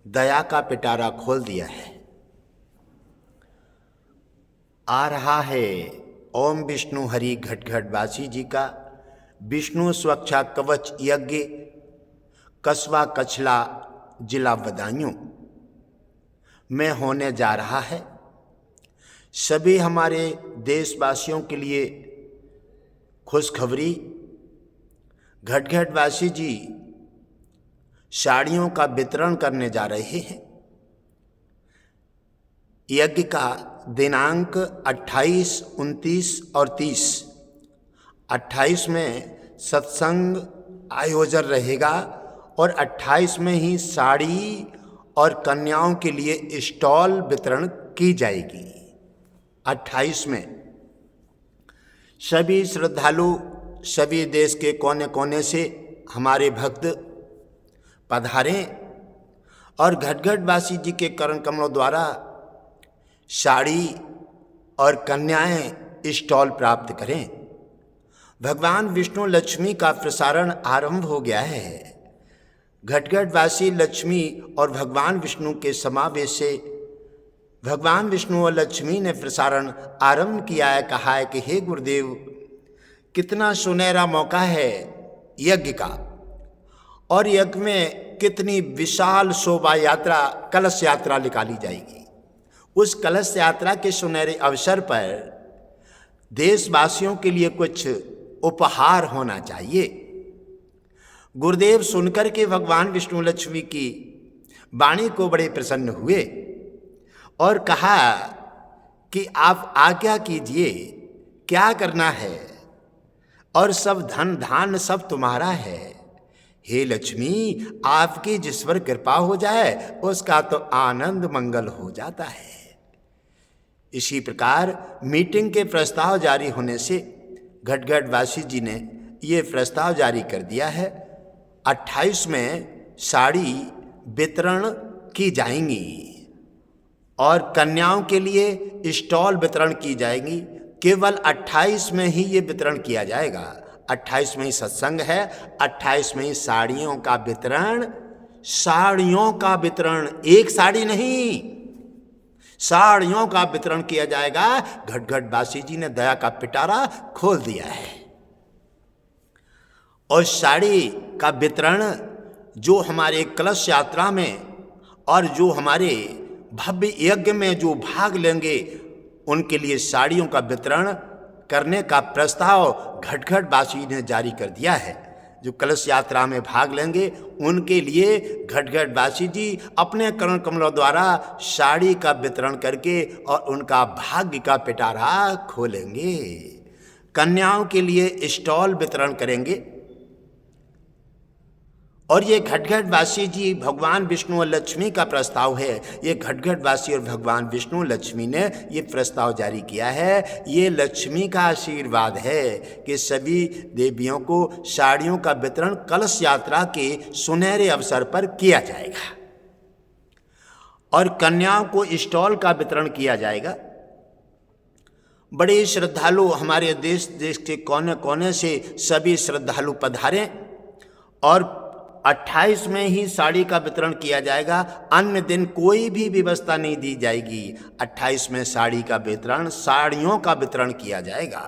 दया का पिटारा खोल दिया है। आ रहा है ओम विष्णु हरि घटघटवासी जी का विष्णु सुरक्षा कवच यज्ञ कस्बा कछला जिला बदायूं में होने जा रहा है। सभी हमारे देशवासियों के लिए खुशखबरी, घटघटवासी जी साड़ियों का वितरण करने जा रहे हैं। यज्ञ का दिनांक 28, 29 और 30। 28 में सत्संग आयोजन रहेगा और 28 में ही साड़ी और कन्याओं के लिए स्टॉल वितरण की जाएगी। 28 में सभी श्रद्धालु सभी देश के कोने कोने से हमारे भक्त पधारें और घटघटवासी जी के करण कमलों द्वारा साड़ी और कन्याएं स्टॉल प्राप्त करें। भगवान विष्णु लक्ष्मी का प्रसारण आरंभ हो गया है। घटघटवासी लक्ष्मी और भगवान विष्णु के समावेश से भगवान विष्णु और लक्ष्मी ने प्रसारण आरंभ किया है। कहा है कि हे गुरुदेव, कितना सुनहरा मौका है यज्ञ का, और यज्ञ में कितनी विशाल शोभा यात्रा कलश यात्रा निकाली जाएगी। उस कलश यात्रा के सुनहरे अवसर पर देशवासियों के लिए कुछ उपहार होना चाहिए। गुरुदेव सुनकर के भगवान विष्णु लक्ष्मी की वाणी को बड़े प्रसन्न हुए और कहा कि आप आज्ञा कीजिए, क्या करना है, और सब धन धान सब तुम्हारा है। हे लक्ष्मी, आपकी जिस पर कृपा हो जाए उसका तो आनंद मंगल हो जाता है। इसी प्रकार मीटिंग के प्रस्ताव जारी होने से घटघटवासी जी ने ये प्रस्ताव जारी कर दिया है। 28 में साड़ी वितरण की जाएंगी और कन्याओं के लिए स्टॉल वितरण की जाएंगी। केवल 28 में ही ये वितरण किया जाएगा। 28 में ही सत्संग है, 28 में ही साड़ियों का वितरण। साड़ियों का वितरण, एक साड़ी नहीं, साड़ियों का वितरण किया जाएगा। घटघटवासी जी ने दया का पिटारा खोल दिया है। और साड़ी का वितरण जो हमारे कलश यात्रा में और जो हमारे भव्य यज्ञ में जो भाग लेंगे उनके लिए साड़ियों का वितरण करने का प्रस्ताव घटघटवासी ने जारी कर दिया है। जो कलश यात्रा में भाग लेंगे उनके लिए घटघटवासी जी अपने करण कमलों द्वारा साड़ी का वितरण करके और उनका भाग्य का पिटारा खोलेंगे। कन्याओं के लिए स्टॉल वितरण करेंगे। और ये घटघटवासी जी भगवान विष्णु और लक्ष्मी का प्रस्ताव है। ये घटघटवासी और भगवान विष्णु लक्ष्मी ने ये प्रस्ताव जारी किया है। ये लक्ष्मी का आशीर्वाद है कि सभी देवियों को साड़ियों का वितरण कलश यात्रा के सुनहरे अवसर पर किया जाएगा और कन्याओं को स्टॉल का वितरण किया जाएगा। बड़े श्रद्धालु हमारे देश के कोने कोने से सभी श्रद्धालु पधारें और 28 में ही साड़ी का वितरण किया जाएगा। अन्य दिन कोई भी व्यवस्था नहीं दी जाएगी। 28 में साड़ी का वितरण, साड़ियों का वितरण किया जाएगा।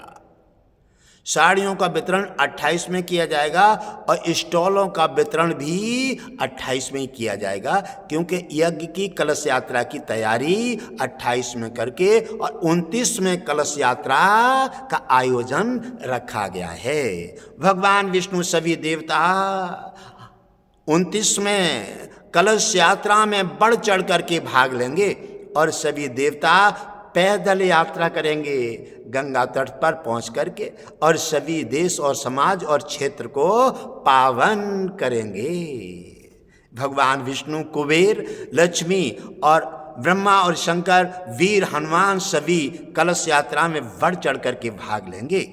साड़ियों का वितरण 28 में किया जाएगा और स्टॉलों का वितरण भी 28 में ही किया जाएगा, क्योंकि यज्ञ की कलश यात्रा की तैयारी 28 में करके और 29 में कलश यात्रा का आयोजन रखा गया है। भगवान विष्णु सभी देवता 29 में कलश यात्रा में बढ़ चढ़ करके भाग लेंगे और सभी देवता पैदल यात्रा करेंगे गंगा तट पर पहुंच करके और सभी देश और समाज और क्षेत्र को पावन करेंगे। भगवान विष्णु, कुबेर, लक्ष्मी और ब्रह्मा और शंकर, वीर हनुमान सभी कलश यात्रा में बढ़ चढ़ करके भाग लेंगे।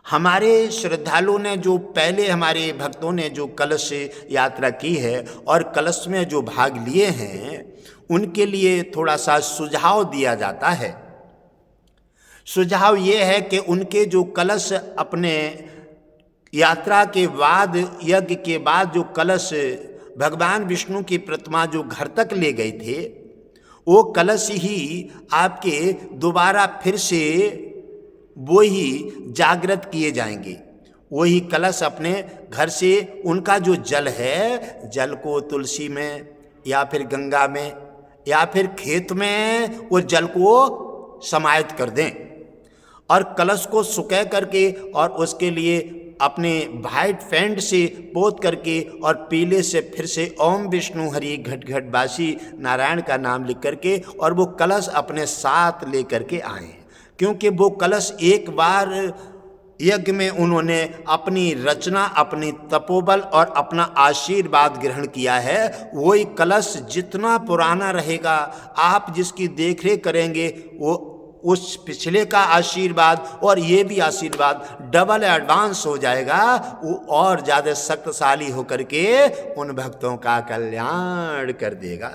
हमारे श्रद्धालुओं ने जो पहले हमारे भक्तों ने जो कलश यात्रा की है और कलश में जो भाग लिए हैं उनके लिए थोड़ा सा सुझाव दिया जाता है। सुझाव ये है कि उनके जो कलश अपने यात्रा के बाद, यज्ञ के बाद जो कलश भगवान विष्णु की प्रतिमा जो घर तक ले गए थे, वो कलश ही आपके दोबारा फिर से वो ही जागृत किए जाएंगे। वही कलश अपने घर से उनका जो जल है, जल को तुलसी में या फिर गंगा में या फिर खेत में वो जल को समाहित कर दें और कलश को सुखा करके और उसके लिए अपने वाइट पेंट से पोत करके और पीले से फिर से ओम विष्णु हरि घट घट बासी नारायण का नाम लिख करके और वो कलश अपने साथ ले करके आए। क्योंकि वो कलश एक बार यज्ञ में उन्होंने अपनी रचना, अपनी तपोबल और अपना आशीर्वाद ग्रहण किया है। वही कलश जितना पुराना रहेगा, आप जिसकी देखरेख करेंगे, वो उस पिछले का आशीर्वाद और ये भी आशीर्वाद डबल एडवांस हो जाएगा। वो और ज़्यादा शक्तिशाली होकर के उन भक्तों का कल्याण कर देगा।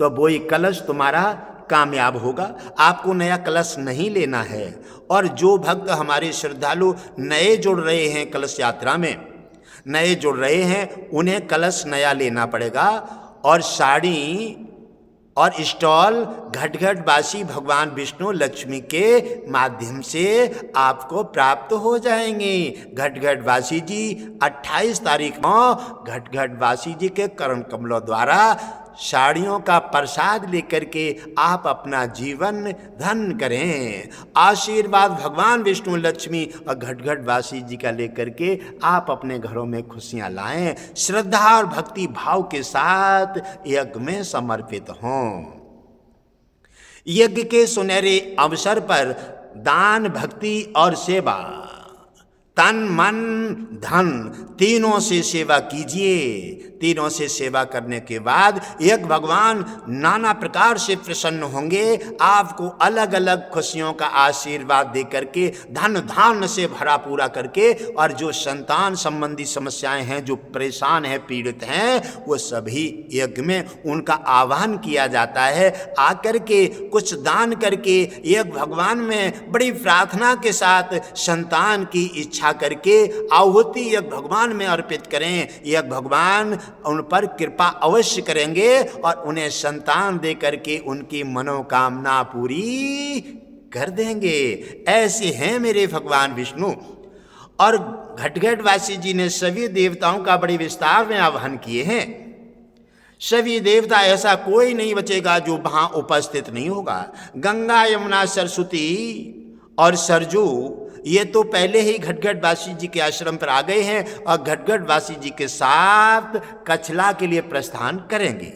तो वही कलश तुम्हारा कामयाब होगा। आपको नया कलश नहीं लेना है। और जो भक्त हमारे श्रद्धालु नए जुड़ रहे हैं, कलश यात्रा में नए जुड़ रहे हैं, उन्हें कलश नया लेना पड़ेगा। और साड़ी और स्टॉल घट घट बासी भगवान विष्णु लक्ष्मी के माध्यम से आपको प्राप्त हो जाएंगे। घट घट बासी जी 28 तारीख को घट घट बासी जी के करण कमलों द्वारा साड़ियों का प्रसाद लेकर के आप अपना जीवन धन करें। आशीर्वाद भगवान विष्णु लक्ष्मी और घट घट बासी जी का लेकर के आप अपने घरों में खुशियां लाएं। श्रद्धा और भक्ति भाव के साथ यज्ञ में समर्पित हों। यज्ञ के सुनहरे अवसर पर दान, भक्ति और सेवा, तन मन धन तीनों से सेवा कीजिए। तीनों से सेवा करने के बाद एक भगवान नाना प्रकार से प्रसन्न होंगे। आपको अलग अलग खुशियों का आशीर्वाद दे करके, धन धान्य से भरा पूरा करके, और जो संतान संबंधी समस्याएं हैं, जो परेशान हैं, पीड़ित हैं, वो सभी यज्ञ में उनका आह्वान किया जाता है। आकर के कुछ दान करके एक भगवान में बड़ी प्रार्थना के साथ संतान की इच्छा करके आहुति एक भगवान में अर्पित करें। एक भगवान उन पर कृपा अवश्य करेंगे और उन्हें संतान दे करके उनकी मनोकामना पूरी कर देंगे। ऐसे हैं मेरे भगवान विष्णु। और घटघट वासी जी ने सभी देवताओं का बड़े विस्तार में आह्वान किए हैं। सभी देवता, ऐसा कोई नहीं बचेगा जो वहां उपस्थित नहीं होगा। गंगा, यमुना, सरस्वती और सरजू ये तो पहले ही घटघट वासी जी के आश्रम पर आ गए हैं और घटघट वासी जी के साथ कछला के लिए प्रस्थान करेंगे।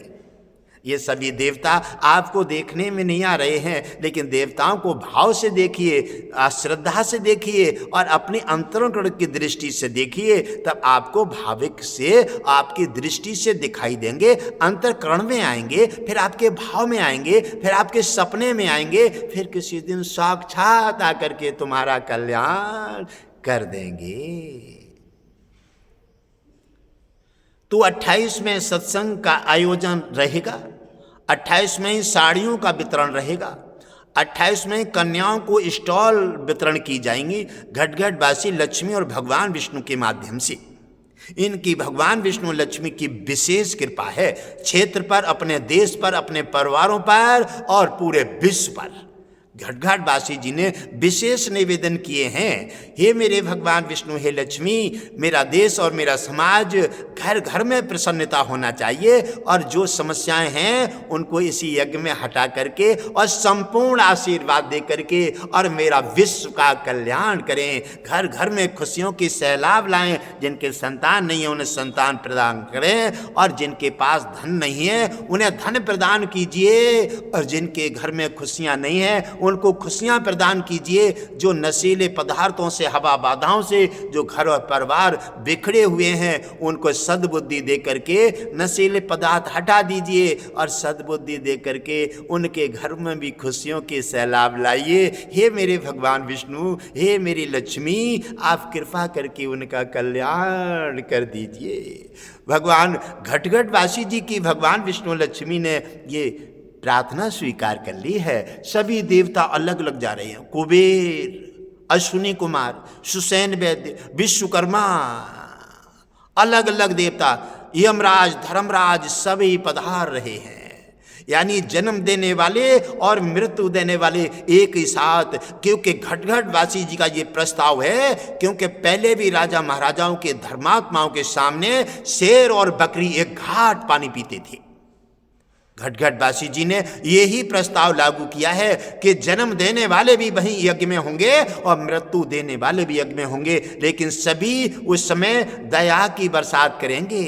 ये सभी देवता आपको देखने में नहीं आ रहे हैं, लेकिन देवताओं को भाव से देखिए, श्रद्धा से देखिए और अपनी अंतरकरण की दृष्टि से देखिए, तब आपको भाविक से, आपकी दृष्टि से दिखाई देंगे। अंतरकरण में आएंगे, फिर आपके भाव में आएंगे, फिर आपके सपने में आएंगे, फिर किसी दिन साक्षात आकर के तुम्हारा कल्याण कर देंगे। तो 28 में सत्संग का आयोजन रहेगा, 28 में ही साड़ियों का वितरण रहेगा, 28 में कन्याओं को स्टॉल वितरण की जाएंगी घटघट वासी लक्ष्मी और भगवान विष्णु के माध्यम से। इनकी भगवान विष्णु लक्ष्मी की विशेष कृपा है क्षेत्र पर, अपने देश पर, अपने परिवारों पर और पूरे विश्व पर। घटघट वासी जी ने विशेष निवेदन किए हैं, हे मेरे भगवान विष्णु, हे लक्ष्मी, मेरा देश और मेरा समाज घर घर में प्रसन्नता होना चाहिए और जो समस्याएं हैं उनको इसी यज्ञ में हटा करके और संपूर्ण आशीर्वाद दे करके और मेरा विश्व का कल्याण करें। घर घर में खुशियों की सैलाब लाएं। जिनके संतान नहीं है उन्हें संतान प्रदान करें और जिनके पास धन नहीं है उन्हें धन प्रदान कीजिए और जिनके घर में खुशियां नहीं है उनको खुशियां प्रदान कीजिए। जो नशीले पदार्थों से, हवा बाधाओं से जो घर और परिवार बिखरे हुए हैं उनको सद्बुद्धि दे करके नशीले पदार्थ हटा दीजिए और सद्बुद्धि दे करके उनके घर में भी खुशियों के सैलाब लाइए। हे मेरे भगवान विष्णु, हे मेरी लक्ष्मी, आप कृपा करके उनका कल्याण कर दीजिए। भगवान घटघट वासी जी की भगवान विष्णु लक्ष्मी ने ये प्रार्थना स्वीकार कर ली है। सभी देवता अलग अलग जा रहे हैं। कुबेर, अश्विनी कुमार, सुसैन वैद्य, विश्वकर्मा अलग अलग देवता यमराज, धर्मराज सभी पधार रहे हैं। यानी जन्म देने वाले और मृत्यु देने वाले एक ही साथ। क्योंकि घटघट वासी जी का ये प्रस्ताव है, क्योंकि पहले भी राजा महाराजाओं के धर्मात्माओं के सामने शेर और बकरी एक घाट पानी पीते थे। घटघट वासी जी ने यही प्रस्ताव लागू किया है कि जन्म देने वाले भी वहीं यज्ञ में होंगे और मृत्यु देने वाले भी यज्ञ में होंगे, लेकिन सभी उस समय दया की बरसात करेंगे।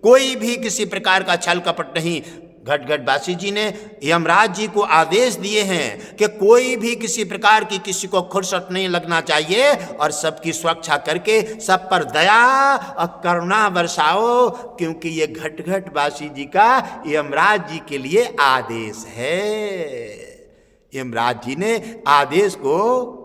कोई भी किसी प्रकार का छल कपट नहीं। घटघट वासी जी ने यमराज जी को आदेश दिए हैं कि कोई भी किसी प्रकार की किसी को खुरसट नहीं लगना चाहिए और सबकी सुरक्षा करके सब पर दया और करुणा बरसाओ, क्योंकि ये घटघट वासी जी का यमराज जी के लिए आदेश है। यमराज जी ने आदेश को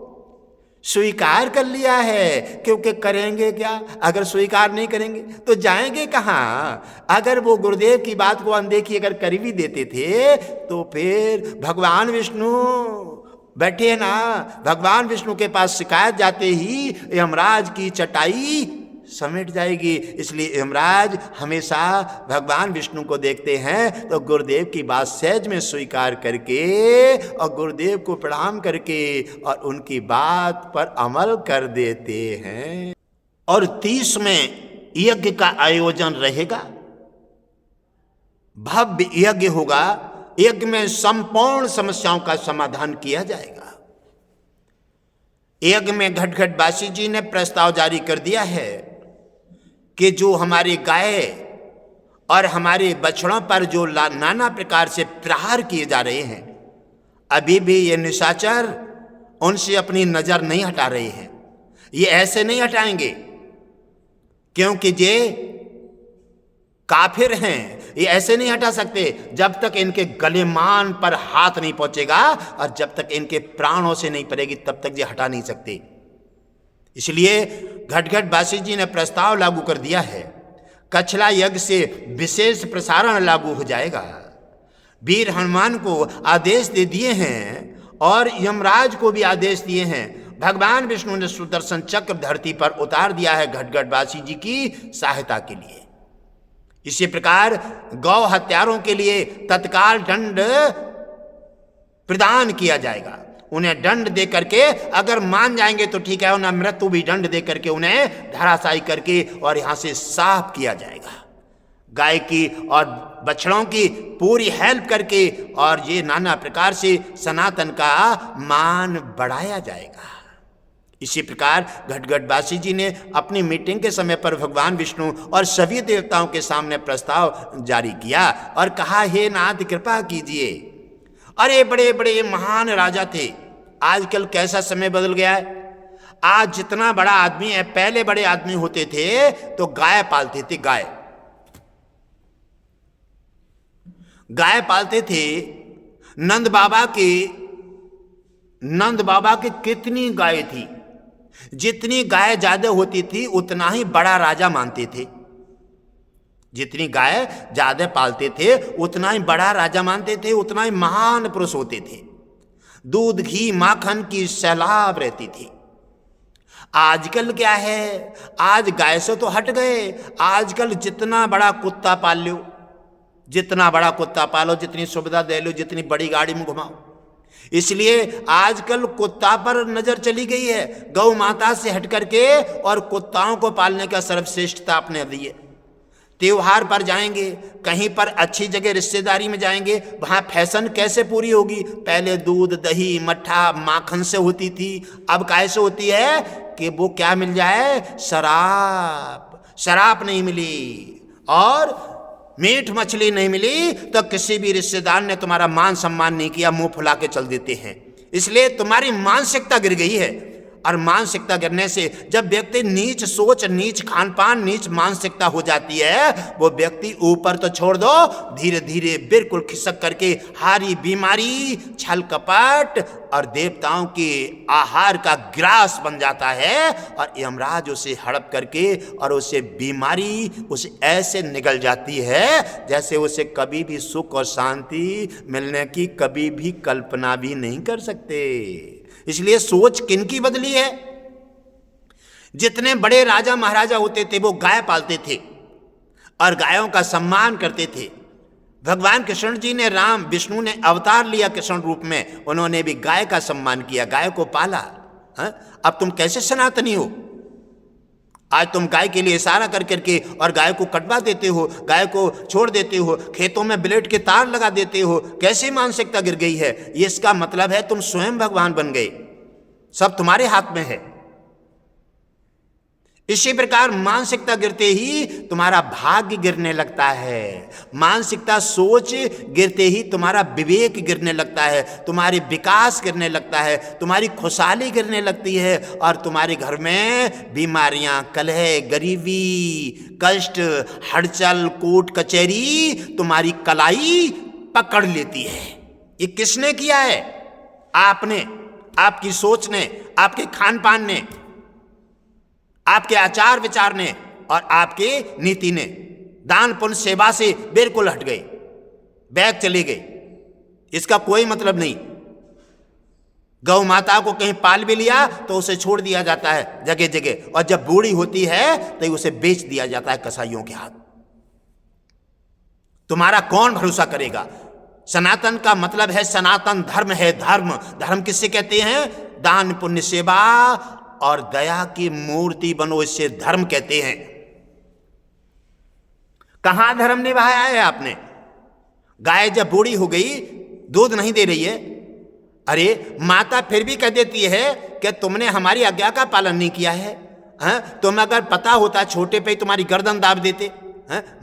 स्वीकार कर लिया है, क्योंकि करेंगे क्या? अगर स्वीकार नहीं करेंगे तो जाएंगे कहाँ? अगर वो गुरुदेव की बात को अनदेखी अगर कर भी देते थे तो फिर भगवान विष्णु बैठे ना, भगवान विष्णु के पास शिकायत जाते ही यमराज की चटाई समेट जाएगी। इसलिए यमराज हमेशा भगवान विष्णु को देखते हैं तो गुरुदेव की बात सहज में स्वीकार करके और गुरुदेव को प्रणाम करके और उनकी बात पर अमल कर देते हैं। और 30 में यज्ञ का आयोजन रहेगा, भव्य यज्ञ होगा। यज्ञ में संपूर्ण समस्याओं का समाधान किया जाएगा। यज्ञ में घटघट वासी जी ने प्रस्ताव जारी कर दिया है कि जो हमारे गाय और हमारे बछड़ों पर जो नाना प्रकार से प्रहार किए जा रहे हैं, अभी भी ये निशाचर उनसे अपनी नजर नहीं हटा रहे हैं। ये ऐसे नहीं हटाएंगे क्योंकि ये काफिर हैं। ये ऐसे नहीं हटा सकते जब तक इनके गलेमान पर हाथ नहीं पहुंचेगा और जब तक इनके प्राणों से नहीं पड़ेगी तब तक ये हटा नहीं सकते। इसलिए घटघट वासी जी ने प्रस्ताव लागू कर दिया है, कछला यज्ञ से विशेष प्रसारण लागू हो जाएगा। वीर हनुमान को आदेश दे दिए हैं और यमराज को भी आदेश दिए हैं। भगवान विष्णु ने सुदर्शन चक्र धरती पर उतार दिया है घटघट वासी जी की सहायता के लिए। इसी प्रकार गौ हत्यारों के लिए तत्काल दंड प्रदान किया जाएगा। उन्हें दंड दे करके अगर मान जाएंगे तो ठीक है, उन्हें मृत्यु भी दंड दे करके उन्हें धराशायी करके और यहां से साफ किया जाएगा। गाय की और बछड़ों की पूरी हेल्प करके और ये नाना प्रकार से सनातन का मान बढ़ाया जाएगा। इसी प्रकार घटघट वासी जी ने अपनी मीटिंग के समय पर भगवान विष्णु और सभी देवताओं के सामने प्रस्ताव जारी किया और कहा, हे नाथ कृपा कीजिए। अरे बड़े बड़े महान राजा थे, आजकल कैसा समय बदल गया है। आज जितना बड़ा आदमी है, पहले बड़े आदमी होते थे तो गाय पालते थे, गाय पालते थे। नंद बाबा की कितनी गाय थी, जितनी गाय ज्यादा होती थी उतना ही बड़ा राजा मानते थे। जितनी गाय ज्यादा पालते थे उतना ही बड़ा राजा मानते थे, उतना ही महान पुरुष होते थे। दूध घी माखन की सैलाब रहती थी। आजकल क्या है, आज गाय से तो हट गए। आजकल जितना बड़ा कुत्ता पाल लो, जितना बड़ा कुत्ता पालो, जितनी सुविधा दे लो, जितनी बड़ी गाड़ी में घुमाओ। इसलिए आजकल कुत्ता पर नजर चली गई है, गौ माता से हट करके और कुत्ताओं को पालने का सर्वश्रेष्ठता अपने दी है। त्योहार पर जाएंगे, कहीं पर अच्छी जगह रिश्तेदारी में जाएंगे, वहाँ फैशन कैसे पूरी होगी। पहले दूध दही मट्ठा माखन से होती थी, अब कैसे होती है कि वो क्या मिल जाए, शराब नहीं मिली और मीठ मछली नहीं मिली तो किसी भी रिश्तेदार ने तुम्हारा मान सम्मान नहीं किया, मुंह फुला के चल देते हैं। इसलिए तुम्हारी मानसिकता गिर गई है। और मानसिकता गिरने से जब व्यक्ति नीच सोच, नीच खान पान, नीच मानसिकता हो जाती है, वो व्यक्ति ऊपर तो छोड़ दो, धीरे धीरे बिल्कुल खिसक करके हारी बीमारी, छल कपट और देवताओं के आहार का ग्रास बन जाता है। और यमराज उसे हड़प करके और उसे बीमारी उसे ऐसे निगल जाती है जैसे उसे कभी भी सुख और शांति मिलने की कभी भी कल्पना भी नहीं कर सकते। इसलिए सोच किनकी बदली है, जितने बड़े राजा महाराजा होते थे वो गाय पालते थे और गायों का सम्मान करते थे। भगवान कृष्ण जी ने, राम विष्णु ने अवतार लिया कृष्ण रूप में, उन्होंने भी गाय का सम्मान किया, गाय को पाला। अब तुम कैसे सनातनी हो? आज तुम गाय के लिए इशारा कर करके और गाय को कटवा देते हो, गाय को छोड़ देते हो, खेतों में ब्लेड के तार लगा देते हो। कैसी मानसिकता गिर गई है? ये इसका मतलब है तुम स्वयं भगवान बन गए, सब तुम्हारे हाथ में है। इसी प्रकार मानसिकता गिरते ही तुम्हारा भाग्य गिरने लगता है, मानसिकता सोच गिरते ही तुम्हारा विवेक गिरने लगता है, तुम्हारी विकास गिरने लगता है, तुम्हारी खुशहाली गिरने लगती है और तुम्हारे घर में बीमारियां, कलह, गरीबी, कष्ट, हड़चल, कोर्ट कचहरी तुम्हारी कलाई पकड़ लेती है। ये किसने किया है? आपने, आपकी सोच ने, आपके खान पान ने, आपके आचार विचार ने और आपके नीति ने। दान पुण्य सेवा से बिल्कुल हट गए, बैग चले गए, इसका कोई मतलब नहीं। गौ माता को कहीं पाल भी लिया तो उसे छोड़ दिया जाता है जगह जगह, और जब बूढ़ी होती है तो उसे बेच दिया जाता है कसाईयों के हाथ। तुम्हारा कौन भरोसा करेगा? सनातन का मतलब है, सनातन धर्म है। धर्म, धर्म किससे कहते हैं? दान पुण्य सेवा और दया की मूर्ति बनो, इससे धर्म कहते हैं। कहां धर्म निभाया है आपने? गाय जब बूढ़ी हो गई, दूध नहीं दे रही है, अरे माता फिर भी कह देती है कि तुमने हमारी आज्ञा का पालन नहीं किया है। तुम अगर पता होता छोटे पे तुम्हारी गर्दन दाब देते।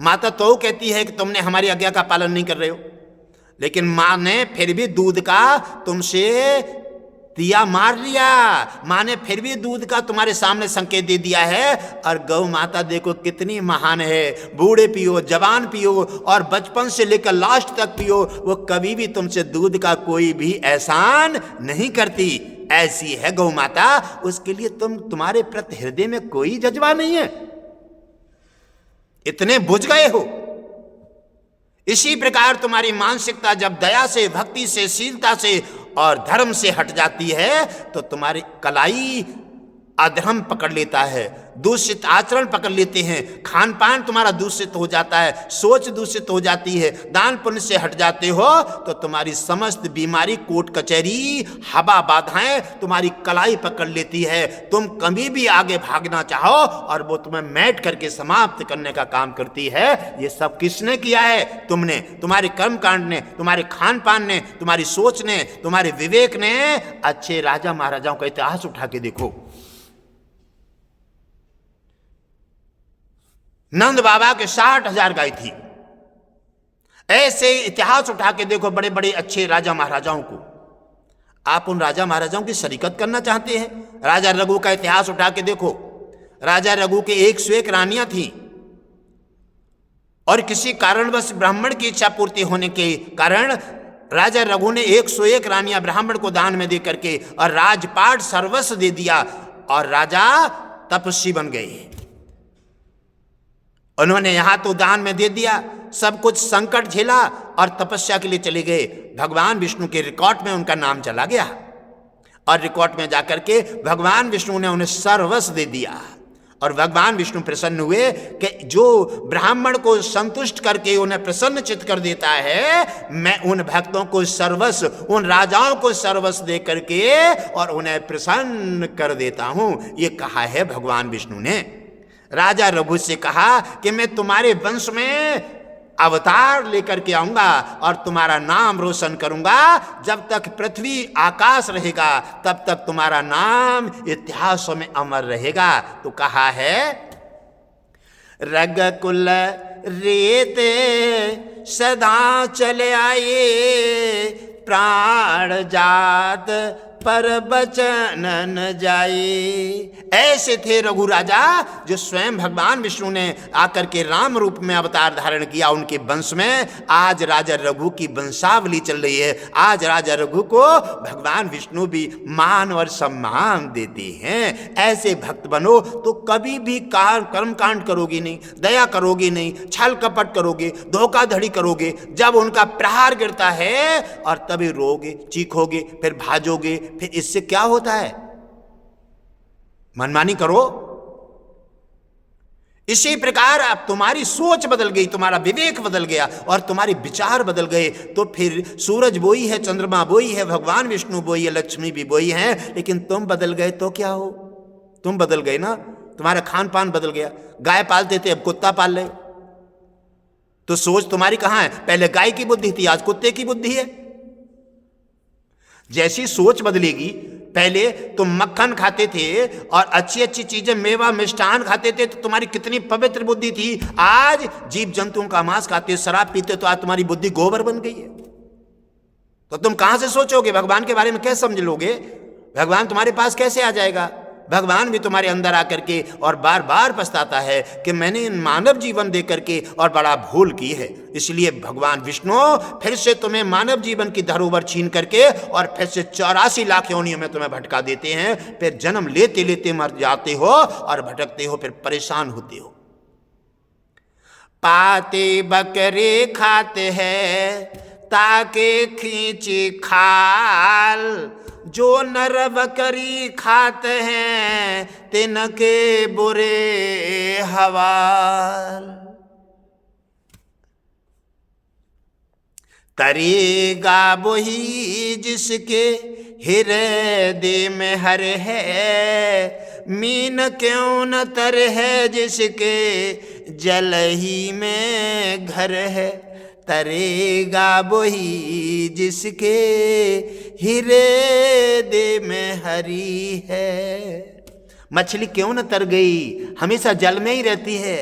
माता तो कहती है कि तुमने हमारी आज्ञा का पालन नहीं कर रहे हो, लेकिन मां ने फिर भी दूध का तुमसे दिया मार लिया। मां ने फिर भी दूध का तुम्हारे सामने संकेत दे दिया है। और गौ माता देखो कितनी महान है। बूढ़े पियो, जवान पियो और बचपन से लेकर लास्ट तक पियो, वो कभी भी तुमसे दूध का कोई भी एहसान नहीं करती। ऐसी है गौ माता, उसके लिए तुम्हारे प्रति हृदय में कोई जज्बा नहीं है, इतने बुझ गए हो। इसी प्रकार तुम्हारी मानसिकता जब दया से, भक्ति से, शीलता से और धर्म से हट जाती है तो तुम्हारी कलाई अधर्म पकड़ लेता है, दूषित आचरण पकड़ लेते हैं, खान पान तुम्हारा दूषित हो जाता है, सोच दूषित हो जाती है, दान पुण्य से हट जाते हो तो तुम्हारी समस्त बीमारी, कोर्ट कचहरी, हवा बाधाएं तुम्हारी कलाई पकड़ लेती है। तुम कभी भी आगे भागना चाहो और वो तुम्हें मैट करके समाप्त करने का काम करती है। ये सब किसने किया है? तुमने, तुम्हारे कर्म कांड ने, तुम्हारे खान पान ने, तुम्हारी सोच ने, तुम्हारे विवेक ने। अच्छे राजा महाराजाओं का इतिहास उठा के देखो। नंद बाबा के 60,000 गाय थी। ऐसे इतिहास उठा के देखो बड़े बड़े अच्छे राजा महाराजाओं को। आप उन राजा महाराजाओं की शरीकत करना चाहते हैं? राजा रघु का इतिहास उठा के देखो। राजा रघु के 101 रानियां थी और किसी कारणवश ब्राह्मण की इच्छा पूर्ति होने के कारण राजा रघु ने 101 रानियां ब्राह्मण को दान में दे करके और राजपाट सर्वस्व दे दिया और राजा तपस्वी बन गए। उन्होंने यहां तो दान में दे दिया, सब कुछ संकट झेला और तपस्या के लिए चले गए। भगवान विष्णु के रिकॉर्ड में उनका नाम चला गया और रिकॉर्ड में जाकर के भगवान विष्णु ने उन्हें सर्वस्व दे दिया। और भगवान विष्णु प्रसन्न हुए कि जो ब्राह्मण को संतुष्ट करके उन्हें प्रसन्न चित्त कर देता है, मैं उन भक्तों को सर्वस्व, उन राजाओं को सर्वस्व दे करके और उन्हें प्रसन्न कर देता हूं। ये कहा है भगवान विष्णु ने। राजा रघु से कहा कि मैं तुम्हारे वंश में अवतार लेकर के आऊंगा और तुम्हारा नाम रोशन करूंगा। जब तक पृथ्वी आकाश रहेगा तब तक तुम्हारा नाम इतिहासों में अमर रहेगा। तो कहा है, रघुकुल रेते सदा चले आए, प्राण जात पर बचन न जाए। ऐसे थे रघु राजा जो स्वयं भगवान विष्णु ने आकर के राम रूप में अवतार धारण किया। उनके वंश में आज राजा रघु की वंशावली चल रही है। आज राजा रघु को भगवान विष्णु भी मान और सम्मान देते हैं। ऐसे भक्त बनो तो कभी भी कर्म कांड करोगे नहीं, दया करोगे नहीं, छल कपट करोगे, धोखाधड़ी करोगे। जब उनका प्रहार गिरता है और तभी रोगे, चीखोगे, फिर भाजोगे, फिर इससे क्या होता है? मनमानी करो इसी प्रकार अब तुम्हारी सोच बदल गई, तुम्हारा विवेक बदल गया और तुम्हारे विचार बदल गए, तो फिर सूरज वही है, चंद्रमा वही है, भगवान विष्णु वही है, लक्ष्मी भी वही है, लेकिन तुम बदल गए तो क्या हो? तुम बदल गए ना, तुम्हारा खान पान बदल गया। गाय पालते थे, अब कुत्ता पाल रहे, तो सोच तुम्हारी कहां है? पहले गाय की बुद्धि थी, आज कुत्ते की बुद्धि है। जैसी सोच बदलेगी, पहले तुम मक्खन खाते थे और अच्छी अच्छी चीजें, मेवा मिष्ठान खाते थे, तो तुम्हारी कितनी पवित्र बुद्धि थी। आज जीव जंतुओं का मांस खाते, शराब पीते, तो आज तुम्हारी बुद्धि गोबर बन गई है। तो तुम कहां से सोचोगे? भगवान के बारे में कैसे समझ लोगे? भगवान तुम्हारे पास कैसे आ जाएगा? भगवान भी तुम्हारे अंदर आकर के और बार बार पछताता है कि मैंने मानव जीवन दे करके और बड़ा भूल की है। इसलिए भगवान विष्णु फिर से तुम्हें मानव जीवन की धरोहर छीन करके और फिर से 84 लाख योनियों में तुम्हें भटका देते हैं। फिर जन्म लेते लेते मर जाते हो और भटकते हो, फिर परेशान होते हो। पाते बकरे खाते हैं ताके खींची खाल, जो नर बकरी खाते हैं तिनके बुरे हवाल। तरेगा वही जिसके हृदय में हर है, मीन क्यों न तर है जिसके जल ही में घर है। तरेगा वही जिसके हृदय में हरी है। मछली क्यों न तर गई, हमेशा जल में ही रहती है,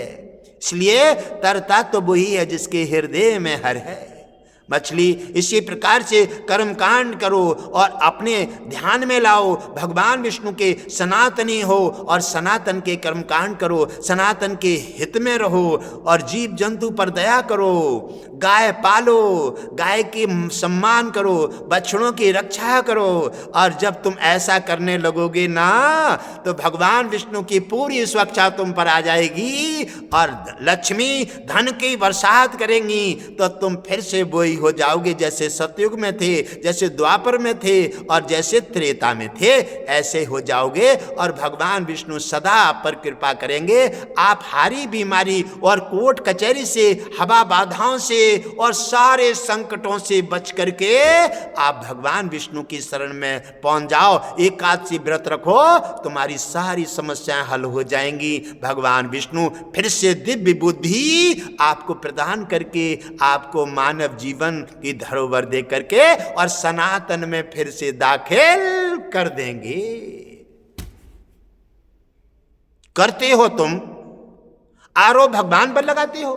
इसलिए तरता तो वही है जिसके हृदय में हर है। मछली इसी प्रकार से कर्म कांड करो और अपने ध्यान में लाओ, भगवान विष्णु के सनातनी हो और सनातन के कर्म कांड करो, सनातन के हित में रहो और जीव जंतु पर दया करो। गाय पालो, गाय की सम्मान करो, बछड़ों की रक्षा करो, और जब तुम ऐसा करने लगोगे ना, तो भगवान विष्णु की पूरी सुरक्षा तुम पर आ जाएगी और लक्ष्मी धन की बरसात करेंगी। तो तुम फिर से वही हो जाओगे जैसे सतयुग में थे, जैसे द्वापर में थे और जैसे त्रेता में थे, ऐसे हो जाओगे और भगवान विष्णु सदा आप पर कृपा करेंगे। आप हारी बीमारी और कोर्ट कचहरी से, हवा बाधाओं से और सारे संकटों से बच करके आप भगवान विष्णु की शरण में पहुंच जाओ। एकादशी व्रत रखो, तुम्हारी सारी समस्याएं हल हो जाएंगी। भगवान विष्णु फिर से दिव्य बुद्धि आपको प्रदान करके आपको मानव जीवन की धरोहर दे करके और सनातन में फिर से दाखिल कर देंगे। करते हो तुम, आरोप भगवान पर लगाते हो।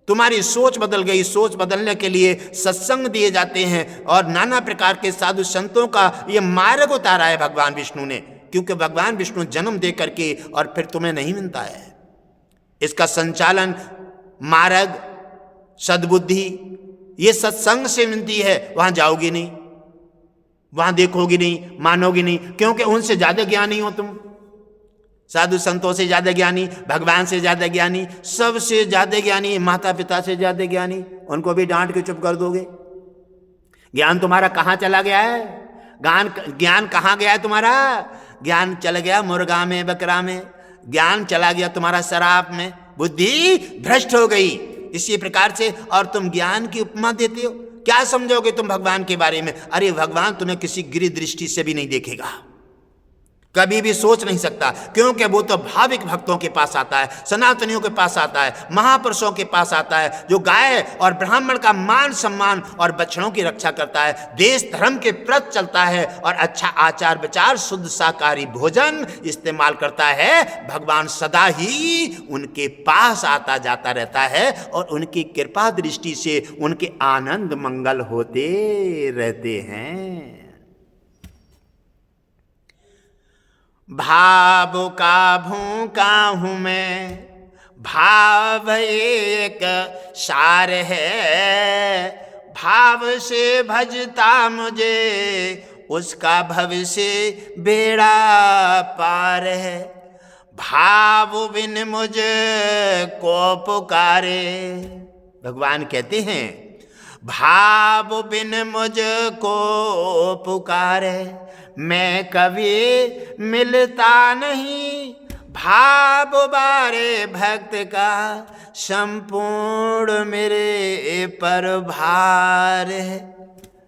तुम्हारी सोच बदल गई। सोच बदलने के लिए सत्संग दिए जाते हैं और नाना प्रकार के साधु संतों का यह मार्ग उतारा है भगवान विष्णु ने, क्योंकि भगवान विष्णु जन्म दे करके और फिर तुम्हें नहीं मिलता है। इसका संचालन, मार्ग, सद्बुद्धि ये सत्संग से मिलती है। वहां जाओगी नहीं, वहां देखोगी नहीं, मानोगी नहीं, क्योंकि उनसे ज्यादा ज्ञानी हो तुम। साधु संतों से ज्यादा ज्ञानी, भगवान से ज्यादा ज्ञानी, सबसे ज्यादा ज्ञानी, माता पिता से ज्यादा ज्ञानी, उनको भी डांट के चुप कर दोगे। ज्ञान तुम्हारा कहां चला गया है? ज्ञान कहां गया है तुम्हारा? ज्ञान चला गया मुर्गा में, बकरा में। ज्ञान चला गया तुम्हारा शराब में। बुद्धि भ्रष्ट हो गई। इसी प्रकार से और तुम ज्ञान की उपमा देते हो। क्या समझोगे तुम भगवान के बारे में? अरे भगवान तुम्हें किसी गिरी दृष्टि से भी नहीं देखेगा, कभी भी सोच नहीं सकता, क्योंकि वो तो भाविक भक्तों के पास आता है, सनातनियों के पास आता है, महापुरुषों के पास आता है, जो गाय और ब्राह्मण का मान सम्मान और बछड़ों की रक्षा करता है, देश धर्म के प्रति चलता है और अच्छा आचार विचार, शुद्ध शाकाहारी भोजन इस्तेमाल करता है। भगवान सदा ही उनके पास आता जाता रहता है और उनकी कृपा दृष्टि से उनके आनंद मंगल होते रहते हैं। भाव का भूखा हूँ मैं, भाव एक सार है, भाव से भजता मुझे उसका भविष्य बेड़ा पार है। भाव बिन मुझ को पुकारे, भगवान कहते हैं भाव बिन मुझ को पुकारे, मैं कभी मिलता नहीं, भाव बारे भक्त का संपूर्ण मेरे पर भार है।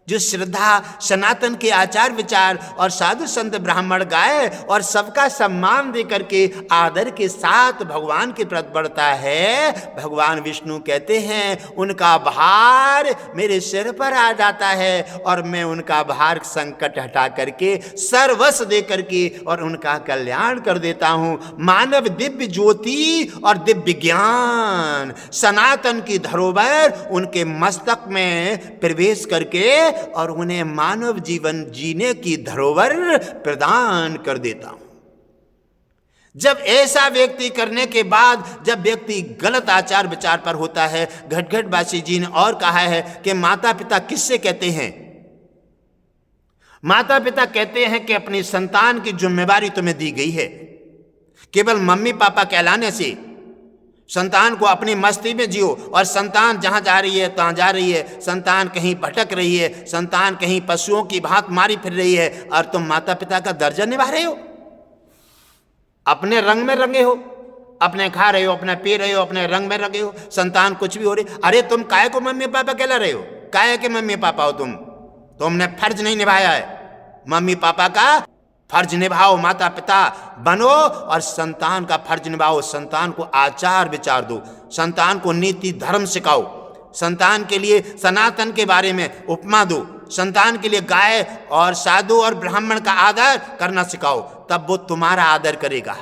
जो श्रद्धा सनातन के आचार विचार और साधु संत ब्राह्मण गाय और सबका सम्मान दे करके आदर के साथ भगवान के प्रति बढ़ता है, भगवान विष्णु कहते हैं उनका भार मेरे सिर पर आ जाता है और मैं उनका भार संकट हटा करके सर्वस्व दे करके और उनका कल्याण कर देता हूं। मानव दिव्य ज्योति और दिव्य ज्ञान सनातन की धरोहर उनके मस्तक में प्रवेश करके और उन्हें मानव जीवन जीने की धरोहर प्रदान कर देता हूं। जब ऐसा व्यक्ति करने के बाद जब व्यक्ति गलत आचार विचार पर होता है, घटघट बासी जी ने और कहा है कि माता पिता किससे कहते हैं? माता पिता कहते हैं कि अपनी संतान की जिम्मेवारी तुम्हें दी गई है। केवल मम्मी पापा कहलाने से संतान को अपनी मस्ती में जियो और संतान जहां जा रही है तहां जा रही है, संतान कहीं भटक रही है, संतान कहीं पशुओं की भांति मारी फिर रही है और तुम माता पिता का दर्जा निभा रहे हो, अपने रंग में रंगे हो, अपने खा रहे हो, अपने पी रहे हो, अपने रंग में रंगे हो, संतान कुछ भी हो रही। अरे तुम काहे को मम्मी पापा कहला रहे हो? काहे के मम्मी पापा हो तुमने फर्ज नहीं निभाया है। मम्मी पापा का फर्ज निभाओ, माता पिता बनो और संतान का फर्ज निभाओ। संतान को आचार विचार दो, संतान को नीति धर्म सिखाओ, संतान के लिए सनातन के बारे में उपमा दो, संतान के लिए गाय और साधु और ब्राह्मण का आदर करना सिखाओ, तब वो तुम्हारा आदर करेगा।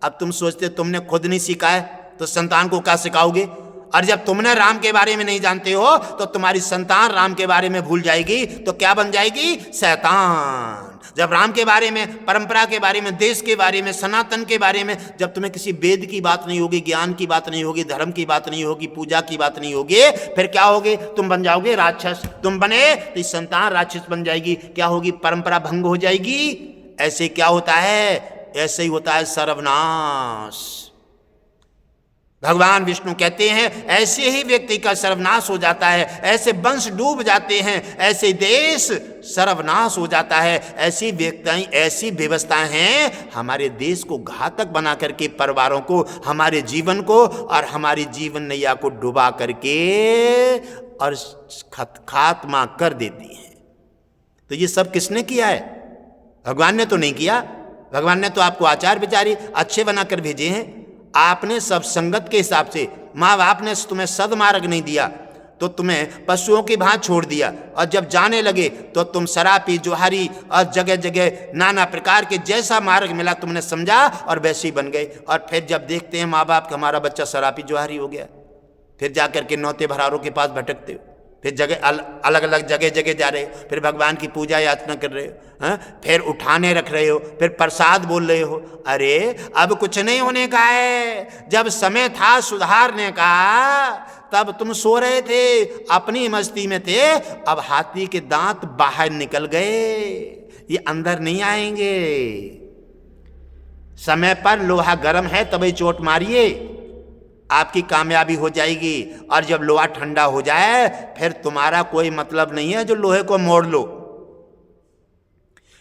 अब तुम सोचते तुमने खुद नहीं सीखा है तो संतान को क्या सिखाओगे? और जब तुमने राम के बारे में नहीं जानते हो तो तुम्हारी संतान राम के बारे में भूल जाएगी तो क्या बन जाएगी? शैतान। जब राम के बारे में, परंपरा के बारे में, देश के बारे में, सनातन के बारे में जब तुम्हें किसी वेद की बात नहीं होगी, ज्ञान की बात नहीं होगी, धर्म की बात नहीं होगी, पूजा की बात नहीं होगी, फिर क्या होगे? तुम बन जाओगे राक्षस। तुम बने तो संतान राक्षस बन जाएगी। क्या होगी? परंपरा भंग हो जाएगी। ऐसे क्या होता है? ऐसे ही होता है सर्वनाश। भगवान विष्णु कहते हैं ऐसे ही व्यक्ति का सर्वनाश हो जाता है, ऐसे वंश डूब जाते हैं, ऐसे देश सर्वनाश हो जाता है। ऐसी व्यक्ति, ऐसी व्यवस्थाएं हैं हमारे देश को घातक बना करके, परिवारों को, हमारे जीवन को और हमारी जीवन नैया को डुबा करके और खात्मा कर देती हैं। तो ये सब किसने किया है? भगवान ने तो नहीं किया। भगवान ने तो आपको आचार विचारी अच्छे बनाकर भेजे हैं। आपने सब संगत के हिसाब से, माँ बाप ने तुम्हें सदमार्ग नहीं दिया तो तुम्हें पशुओं की भांति छोड़ दिया और जब जाने लगे तो तुम शराबी, जोहारी और जगह जगह नाना प्रकार के जैसा मार्ग मिला तुमने समझा और वैसे ही बन गए। और फिर जब देखते हैं माँ बाप का हमारा बच्चा शराबी जोहारी हो गया, फिर जाकर के नौते भरारों के पास भटकते हो, फिर जगह अलग अलग जगह जगह जा रहे हो, फिर भगवान की पूजा याचना कर रहे हो, फिर उठाने रख रहे हो, फिर प्रसाद बोल रहे हो। अरे अब कुछ नहीं होने का है। जब समय था सुधारने का तब तुम सो रहे थे, अपनी मस्ती में थे। अब हाथी के दांत बाहर निकल गए, ये अंदर नहीं आएंगे। समय पर लोहा गर्म है तभी चोट मारिए, आपकी कामयाबी हो जाएगी। और जब लोहा ठंडा हो जाए फिर तुम्हारा कोई मतलब नहीं है जो लोहे को मोड़ लो।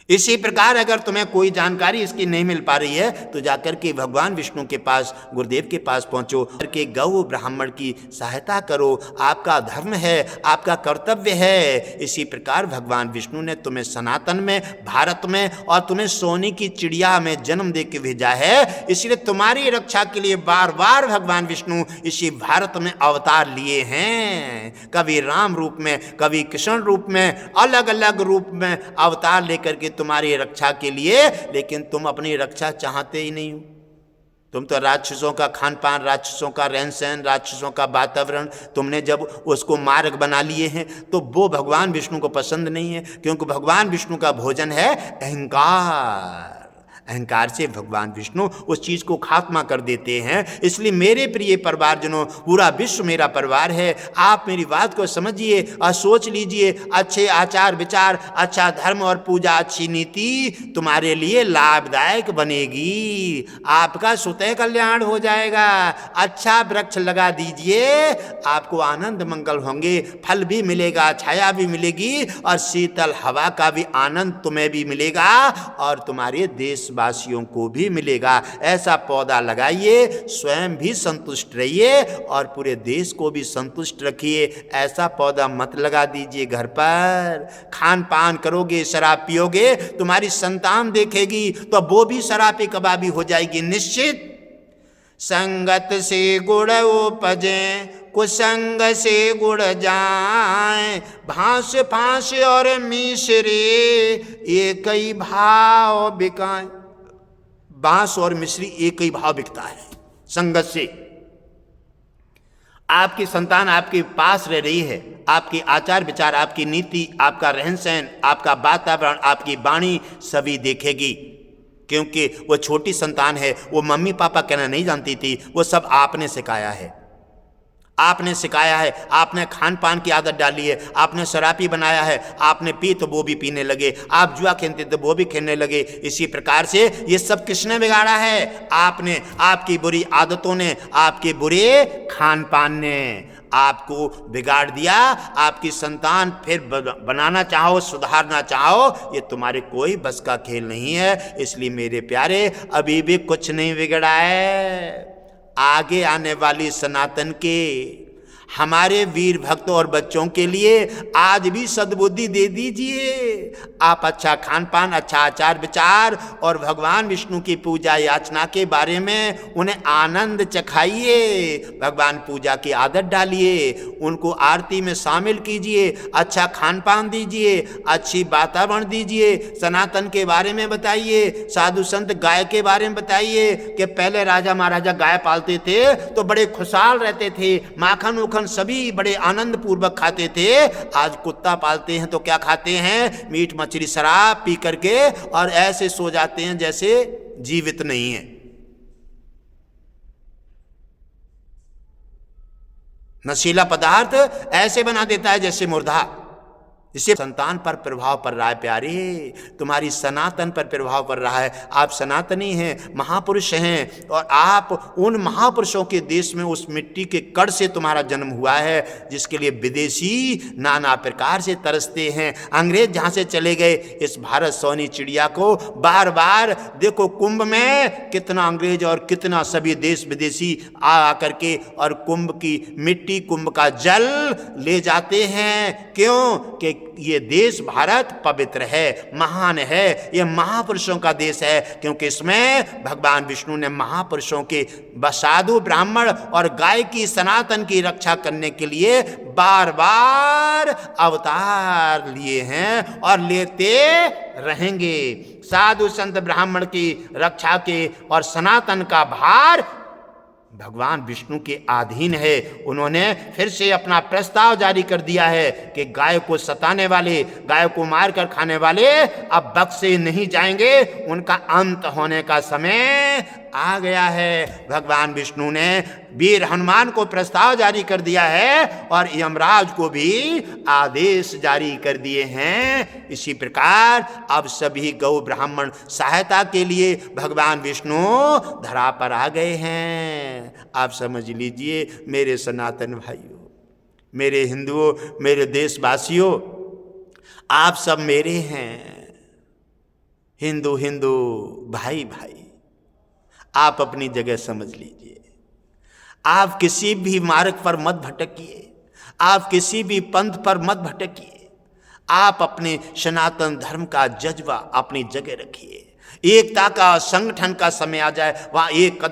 इसी प्रकार अगर तुम्हें कोई जानकारी इसकी नहीं मिल पा रही है तो जाकर के भगवान विष्णु के पास, गुरुदेव के पास पहुंचो, करके गौ ब्राह्मण की सहायता करो। आपका धर्म है, आपका कर्तव्य है। इसी प्रकार भगवान विष्णु ने तुम्हें सनातन में, भारत में और तुम्हें सोने की चिड़िया में जन्म दे के भेजा है। इसलिए तुम्हारी रक्षा के लिए बार बार भगवान विष्णु इसी भारत में अवतार लिए हैं। कभी राम रूप में, कभी कृष्ण रूप में, अलग अलग रूप में अवतार लेकर के तुम्हारी रक्षा के लिए। लेकिन तुम अपनी रक्षा चाहते ही नहीं हो। तुम तो राक्षसों का खान पान, राक्षसों का रहन सहन, राक्षसों का वातावरण, तुमने जब उसको मार्ग बना लिए हैं तो वो भगवान विष्णु को पसंद नहीं है। क्योंकि भगवान विष्णु का भोजन है अहंकार। अहंकार से भगवान विष्णु उस चीज को खात्मा कर देते हैं। इसलिए मेरे प्रिय परिवारजनों, पूरा विश्व मेरा परिवार है। आप मेरी बात को समझिए और सोच लीजिए। अच्छे आचार विचार, अच्छा धर्म और पूजा, अच्छी नीति तुम्हारे लिए लाभदायक बनेगी। आपका स्वतः कल्याण हो जाएगा। अच्छा वृक्ष लगा दीजिए, आपको आनंद मंगल होंगे। फल भी मिलेगा, छाया भी मिलेगी और शीतल हवा का भी आनंद तुम्हें भी मिलेगा और तुम्हारे देश देशवासियों को भी मिलेगा। ऐसा पौधा लगाइए, स्वयं भी संतुष्ट रहिए और पूरे देश को भी संतुष्ट रखिए। ऐसा पौधा मत लगा दीजिए घर पर। खान पान करोगे, शराब पियोगे, तुम्हारी संतान देखेगी तो वो भी शराबी कबाबी हो जाएगी निश्चित। संगत से गुण उपजे, कुसंग से गुण जाए, भांस फांस और मिश्री एक ही भाव बिकाए। बांस और मिश्री एक ही भाव बिकता है संगत से। आपकी संतान आपके पास रह रही है, आपके आचार विचार, आपकी नीति, आपका रहन सहन, आपका वातावरण, आपकी वाणी सभी देखेगी। क्योंकि वो छोटी संतान है, वो मम्मी पापा कहना नहीं जानती थी, वो सब आपने सिखाया है। आपने सिखाया है, आपने खान पान की आदत डाली है, आपने शराबी बनाया है, आपने पी तो वो भी पीने लगे, आप जुआ खेलते तो वो भी खेलने लगे। इसी प्रकार से ये सब किसने बिगाड़ा है? आपने। आपकी बुरी आदतों ने, आपके बुरे खान पान ने आपको बिगाड़ दिया। आपकी संतान फिर बनाना चाहो, सुधारना चाहो, ये तुम्हारे कोई बस का खेल नहीं है। इसलिए मेरे प्यारे, अभी भी कुछ नहीं बिगड़ा है। आगे आने वाली सनातन के हमारे वीर भक्तों और बच्चों के लिए आज भी सद्बुद्धि दे दीजिए। आप अच्छा खान पान, अच्छा आचार विचार और भगवान विष्णु की पूजा याचना के बारे में उन्हें आनंद चखाइए। भगवान पूजा की आदत डालिए, उनको आरती में शामिल कीजिए, अच्छा खान पान दीजिए, अच्छी वातावरण दीजिए, सनातन के बारे में बताइए, साधु संत गाय के बारे में बताइए कि पहले राजा महाराजा गाय पालते थे तो बड़े खुशहाल रहते थे, माखन उखन सभी बड़े आनंद पूर्वक खाते थे। आज कुत्ता पालते हैं तो क्या खाते हैं? मीट मछली शराब पी करके और ऐसे सो जाते हैं जैसे जीवित नहीं है। नशीला पदार्थ ऐसे बना देता है जैसे मुर्दा। इससे संतान पर प्रभाव पड़ रहा है प्यारे, तुम्हारी सनातन पर प्रभाव पड़ रहा है। आप सनातनी हैं, महापुरुष हैं, और आप उन महापुरुषों के देश में उस मिट्टी के कण से तुम्हारा जन्म हुआ है जिसके लिए विदेशी नाना प्रकार से तरसते हैं। अंग्रेज जहाँ से चले गए, इस भारत सोनी चिड़िया को बार बार देखो, कुंभ में कितना अंग्रेज और कितना सभी देश विदेशी आ करके और कुंभ की मिट्टी, कुंभ का जल ले जाते हैं। क्यों? कि ये देश भारत पवित्र है, महान है, ये महापुरुषों का देश है। क्योंकि इसमें भगवान विष्णु ने महापुरुषों के साधु ब्राह्मण और गाय की सनातन की रक्षा करने के लिए बार बार अवतार लिए हैं और लेते रहेंगे। साधु संत ब्राह्मण की रक्षा के और सनातन का भार भगवान विष्णु के अधीन है। उन्होंने फिर से अपना प्रस्ताव जारी कर दिया है कि गाय को सताने वाले, गाय को मार कर खाने वाले अब बख्शे नहीं जाएंगे, उनका अंत होने का समय आ गया है। भगवान विष्णु ने वीर हनुमान को प्रस्ताव जारी कर दिया है और यमराज को भी आदेश जारी कर दिए हैं। इसी प्रकार अब सभी गौ ब्राह्मण सहायता के लिए भगवान विष्णु धरा पर आ गए हैं। आप समझ लीजिए मेरे सनातन भाइयों, मेरे हिंदुओं, मेरे देशवासियों, आप सब मेरे हैं। हिंदू हिंदू, भाई भाई, आप अपनी जगह समझ लीजिए। आप किसी भी मार्ग पर मत भटकिए, आप किसी भी पंथ पर मत भटकिए। आप अपने सनातन धर्म का जज्बा अपनी जगह रखिए। एकता का, संगठन का समय आ जाए, वहां एक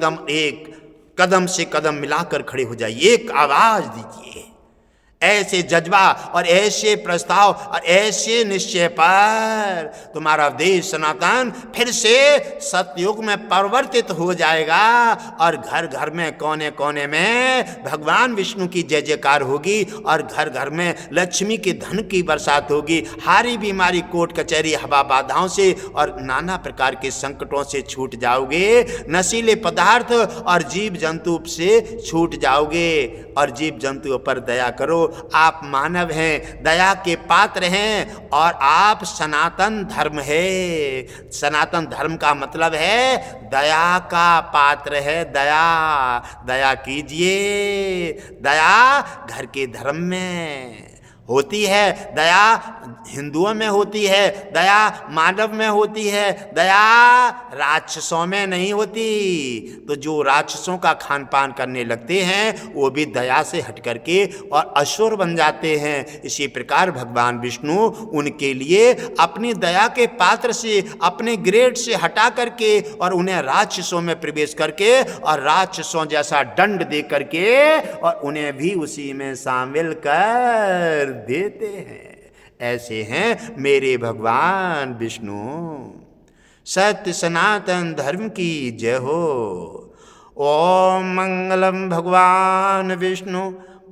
कदम से कदम मिलाकर खड़े हो जाइए, एक आवाज दीजिए। ऐसे जज्बा और ऐसे प्रस्ताव और ऐसे निश्चय पर तुम्हारा देश सनातन फिर से सतयुग में परिवर्तित हो जाएगा और घर घर में, कोने कोने में भगवान विष्णु की जय जयकार होगी और घर घर में लक्ष्मी के धन की बरसात होगी। हारी बीमारी, कोर्ट कचहरी, हवा बाधाओं से और नाना प्रकार के संकटों से छूट जाओगे। नशीले पदार्थ और जीव जंतु से छूट जाओगे और जीव जंतुओं पर दया करो। आप मानव हैं, दया के पात्र हैं और आप सनातन धर्म है। सनातन धर्म का मतलब है दया का पात्र है। दया कीजिए। दया घर के धर्म में होती है दया, हिंदुओं में होती है दया, मानव में होती है दया, राक्षसों में नहीं होती। तो जो राक्षसों का खान पान करने लगते हैं वो भी दया से हट करके और असुर बन जाते हैं। इसी प्रकार भगवान विष्णु उनके लिए अपनी दया के पात्र से, अपने ग्रेड से हटा करके और उन्हें राक्षसों में प्रवेश करके और राक्षसों जैसा दंड दे करके और उन्हें भी उसी में शामिल कर देते हैं। ऐसे हैं मेरे भगवान विष्णु। सत्य सनातन धर्म की जय हो। ओम मंगलम भगवान विष्णु,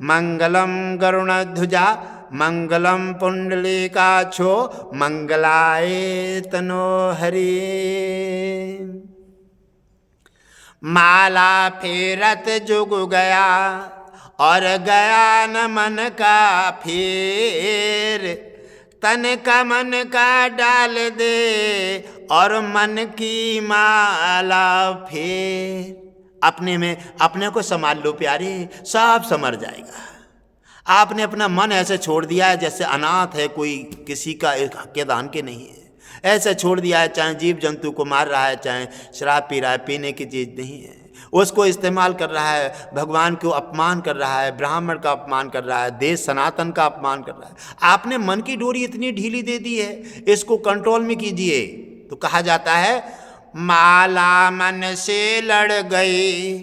मंगलम गरुणध्वजा, मंगलम पुंडलीकाक्षो, मंगलाय तनो हरि। माला फेरत जुग गया और गया न मन का फेर, तन का मन का डाल दे और मन की माला फेर। अपने में अपने को संभाल लो प्यारे, सब समझ जाएगा। आपने अपना मन ऐसे छोड़ दिया है जैसे अनाथ है, कोई किसी का हक दान के नहीं है, ऐसे छोड़ दिया है। चाहे जीव जंतु को मार रहा है, चाहे शराब पी रहा है, पीने की चीज़ नहीं है, उसको इस्तेमाल कर रहा है, भगवान को अपमान कर रहा है, ब्राह्मण का अपमान कर रहा है, देश सनातन का अपमान कर रहा है। आपने मन की डोरी इतनी ढीली दे दी है, इसको कंट्रोल में कीजिए। तो कहा जाता है माला मन से लड़ गई,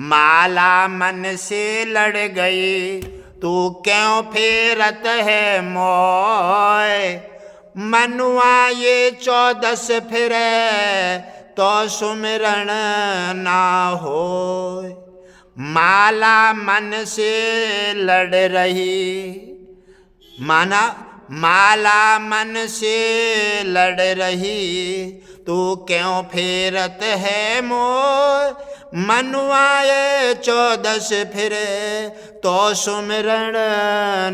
माला मन से लड़ गई, तो क्यों फेरत है मोय, मनुआ ये 14 फिरे तो सुमिरन ना हो। माला मन से लड़ रही, माना माला मन से लड़ रही, तो क्यों फेरत है मोय, मनुआए 14 फिरे तो सुमिरन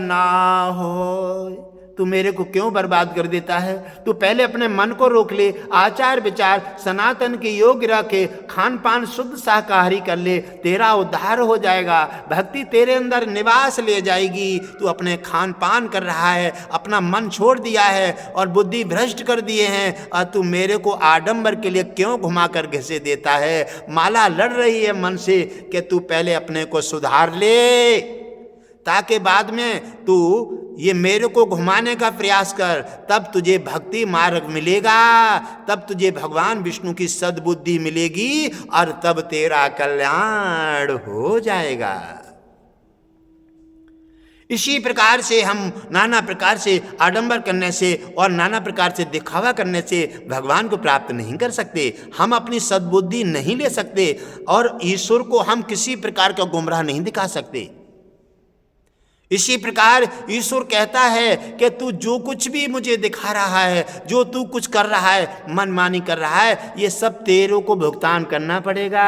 ना हो। तू मेरे को क्यों बर्बाद कर देता है? तू पहले अपने मन को रोक ले, आचार विचार सनातन के योग्य रखे, खान पान शुद्ध शाकाहारी कर ले, तेरा उद्धार हो जाएगा, भक्ति तेरे अंदर निवास ले जाएगी। तू अपने खान पान कर रहा है, अपना मन छोड़ दिया है और बुद्धि भ्रष्ट कर दिए हैं, और तू मेरे को आडंबर के लिए क्यों घुमा कर घिसे देता है? माला लड़ रही है मन से कि तू पहले अपने को सुधार ले, ताकि बाद में तू ये मेरे को घुमाने का प्रयास कर, तब तुझे भक्ति मार्ग मिलेगा, तब तुझे भगवान विष्णु की सद्बुद्धि मिलेगी और तब तेरा कल्याण हो जाएगा। इसी प्रकार से हम नाना प्रकार से आडंबर करने से और नाना प्रकार से दिखावा करने से भगवान को प्राप्त नहीं कर सकते। हम अपनी सद्बुद्धि नहीं ले सकते और ईश्वर को हम किसी प्रकार का गुमराह नहीं दिखा सकते। इसी प्रकार ईश्वर कहता है कि तू जो कुछ भी मुझे दिखा रहा है, जो तू कुछ कर रहा है, मनमानी कर रहा है, ये सब तेरे को भुगतान करना पड़ेगा।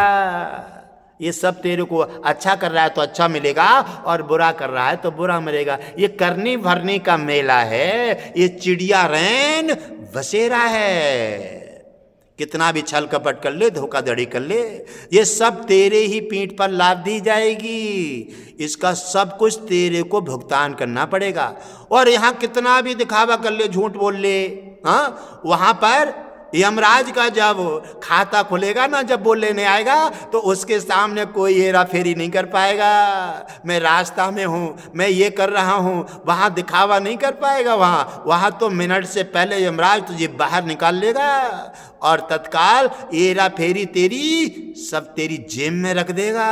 ये सब तेरे को अच्छा कर रहा है तो अच्छा मिलेगा और बुरा कर रहा है तो बुरा मिलेगा। ये करनी भरने का मेला है, ये चिड़िया रैन बसेरा है। कितना भी छल कपट कर ले, धोखाधड़ी कर ले, ये सब तेरे ही पीठ पर लाद दी जाएगी। इसका सब कुछ तेरे को भुगतान करना पड़ेगा। और यहाँ कितना भी दिखावा कर ले, झूठ बोल ले, हाँ, वहाँ पर यमराज का जब खाता खुलेगा ना, जब वो लेने आएगा तो उसके सामने कोई हेरा फेरी नहीं कर पाएगा। मैं रास्ता में हूँ, मैं ये कर रहा हूँ, वहाँ दिखावा नहीं कर पाएगा। वहाँ तो मिनट से पहले यमराज तुझे बाहर निकाल लेगा और तत्काल हेरा फेरी तेरी सब तेरी जेब में रख देगा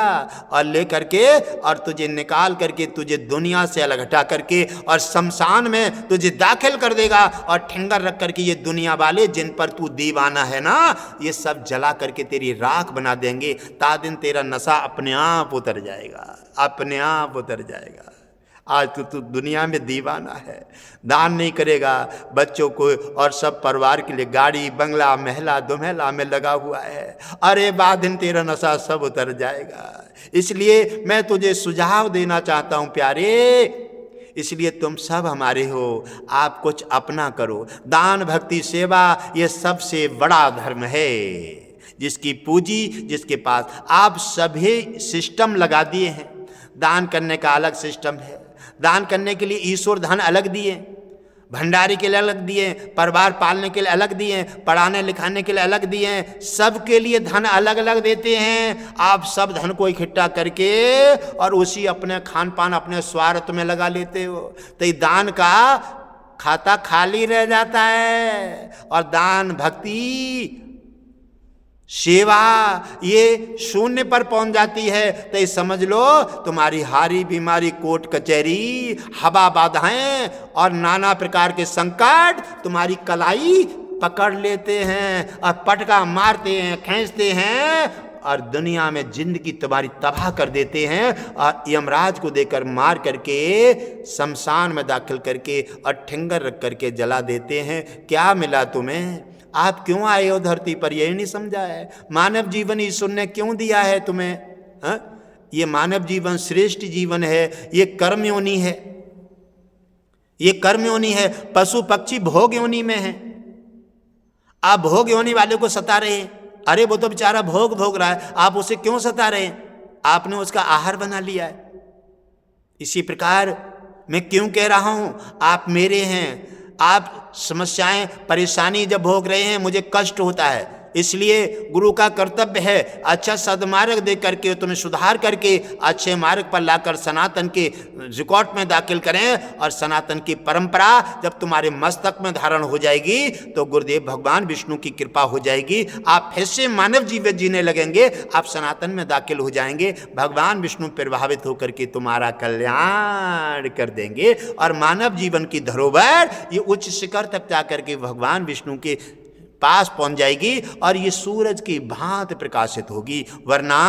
और ले करके और तुझे निकाल करके तुझे दुनिया से अलग हटा करके और शमशान में तुझे दाखिल कर देगा और ठेंगर रख करके ये दुनिया वाले जिन पर तू दीवाना है ना, ये सब जला करके तेरी राख बना देंगे। ता दिन तेरा नशा अपने आप उतर जाएगा, अपने आप उतर जाएगा। आज तू दुनिया में दीवाना है, दान नहीं करेगा, बच्चों को और सब परिवार के लिए गाड़ी बंगला महला दुमहला में लगा हुआ है। अरे बाद दिन तेरा नशा सब उतर जाएगा। इसलिए मैं तुझे सुझाव देना चाहता हूँ प्यारे, इसलिए तुम सब हमारे हो, आप कुछ अपना करो। दान भक्ति सेवा ये सबसे बड़ा धर्म है, जिसकी पूंजी जिसके पास। आप सभी सिस्टम लगा दिए हैं, दान करने का अलग सिस्टम है, दान करने के लिए ईश्वर धन अलग दिए, भंडारी के लिए अलग दिए, परिवार पालने के लिए अलग दिए, पढ़ाने लिखाने के लिए अलग दिए, सबके लिए धन अलग अलग देते हैं। आप सब धन को इकट्ठा करके और उसी अपने खान पान अपने स्वार्थ में लगा लेते हो, तो ये दान का खाता खाली रह जाता है। और दान, भक्ति, सेवा ये शून्य पर पहुंच जाती है। तो ये समझ लो तुम्हारी हारी बीमारी, कोर्ट कचहरी, हवा बाधाएं और नाना प्रकार के संकट तुम्हारी कलाई पकड़ लेते हैं और पटका मारते हैं, खींचते हैं और दुनिया में जिंदगी तुम्हारी तबाह कर देते हैं और यमराज को देकर मार करके शमशान में दाखिल करके और ठिंगर रख करके जला देते हैं। क्या मिला तुम्हें? आप क्यों आए हो धरती पर? यही नहीं समझा है। मानव जीवन ईश्वर ने क्यों दिया है तुम्हें? ये मानव जीवन श्रेष्ठ जीवन है, ये कर्म योनि है, ये कर्म योनि है। पशु पक्षी भोग योनि में है। आप भोग योनि वाले को सता रहे हैं। अरे वो तो बेचारा भोग भोग रहा है, आप उसे क्यों सता रहे हैं? आपने उसका आहार बना लिया है। इसी प्रकार मैं क्यों कह रहा हूं, आप मेरे हैं। आप समस्याएं परेशानी जब भोग रहे हैं, मुझे कष्ट होता है, इसलिए गुरु का कर्तव्य है अच्छा सदमार्ग दे करके तुम्हें सुधार करके अच्छे मार्ग पर लाकर सनातन के रिकॉर्ड में दाखिल करें। और सनातन की परंपरा जब तुम्हारे मस्तक में धारण हो जाएगी तो गुरुदेव भगवान विष्णु की कृपा हो जाएगी। आप फिर से मानव जीवन जीने लगेंगे, आप सनातन में दाखिल हो जाएंगे। भगवान विष्णु प्रभावित होकर के तुम्हारा कल्याण कर देंगे और मानव जीवन की धरोहर ये उच्च शिखर तक जाकर के भगवान विष्णु के पास पहुंच जाएगी और ये सूरज की भांति प्रकाशित होगी। वरना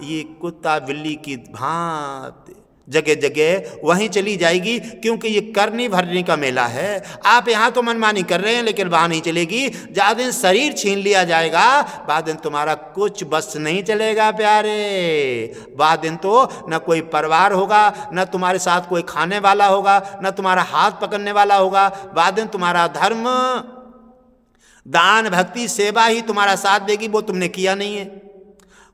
ये कुत्ता बिल्ली की भांति जगह जगह वहीं चली जाएगी, क्योंकि ये करनी भरने का मेला है। आप यहाँ तो मनमानी कर रहे हैं, लेकिन वहाँ नहीं चलेगी। ज्यादा दिन शरीर छीन लिया जाएगा, बाद दिन तुम्हारा कुछ बस नहीं चलेगा प्यारे। बाद दिन तो न कोई परिवार होगा, न तुम्हारे साथ कोई खाने वाला होगा, न तुम्हारा हाथ पकड़ने वाला होगा। बाद दिन तुम्हारा धर्म, दान, भक्ति, सेवा ही तुम्हारा साथ देगी। वो तुमने किया नहीं है।